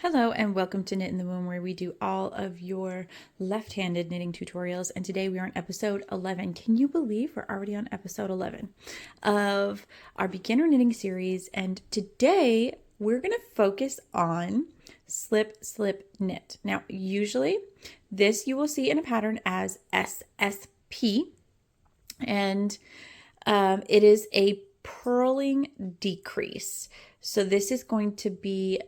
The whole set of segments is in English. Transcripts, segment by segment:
Hello and welcome to Knit in the Womb, where we do all of your left-handed knitting tutorials. And today we are on episode 11. Can you believe we're already on episode 11 of our beginner knitting series? And today we're going to focus on slip, slip, knit. Now, usually this you will see in a pattern as SSP, and it is a purling decrease. So this is going to be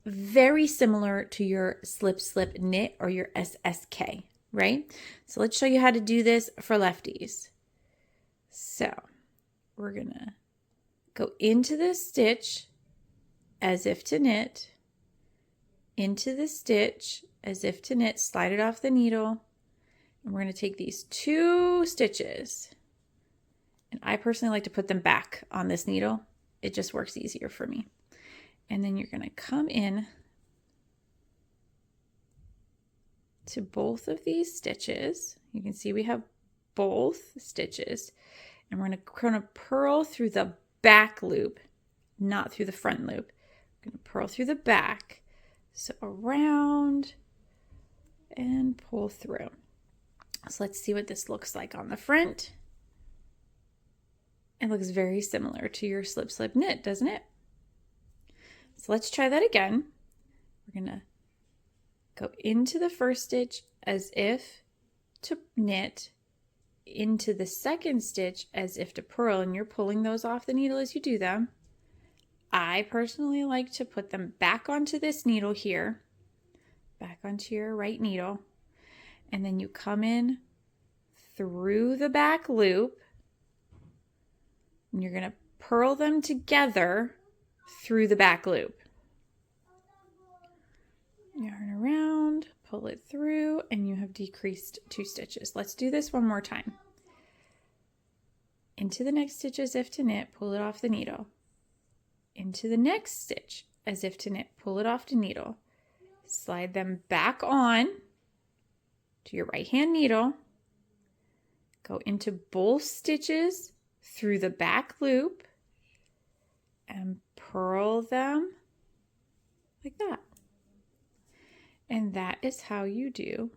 very similar to your slip slip knit or your SSK, right? So let's show you how to do this for lefties. So we're gonna go into the stitch as if to knit, into the stitch as if to knit, slide it off the needle, and we're gonna take these two stitches, and I personally like to put them back on this needle. It just works easier for me. And then you're going to come in to both of these stitches. You can see we have both stitches, and we're going to purl through the back loop, not through the front loop. We're going to purl through the back, so around and pull through. So let's see what this looks like on the front. It looks very similar to your slip slip knit, doesn't it? So let's try that again. We're gonna go into the first stitch as if to knit, into the second stitch as if to purl, and you're pulling those off the needle as you do them. I personally like to put them back onto this needle here, back onto your right needle, and then you come in through the back loop, and you're gonna purl them together through the back loop. Yarn around, pull it through, and you have decreased two stitches. Let's do this one more time. Into the next stitch as if to knit, pull it off the needle. Into the next stitch as if to knit, pull it off the needle. Slide them back on to your right hand needle. Go into both stitches through the back loop and purl them like that. And that is how you do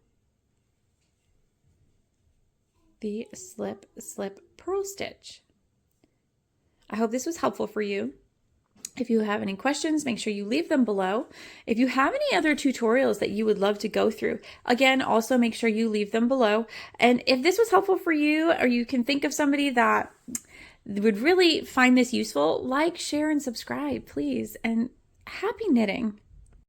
the slip slip purl stitch. I hope this was helpful for you. If you have any questions, make sure you leave them below. If you have any other tutorials that you would love to go through, again, also make sure you leave them below. And if this was helpful for you, or you can think of somebody that would really find this useful, like, share, and subscribe, please. And happy knitting.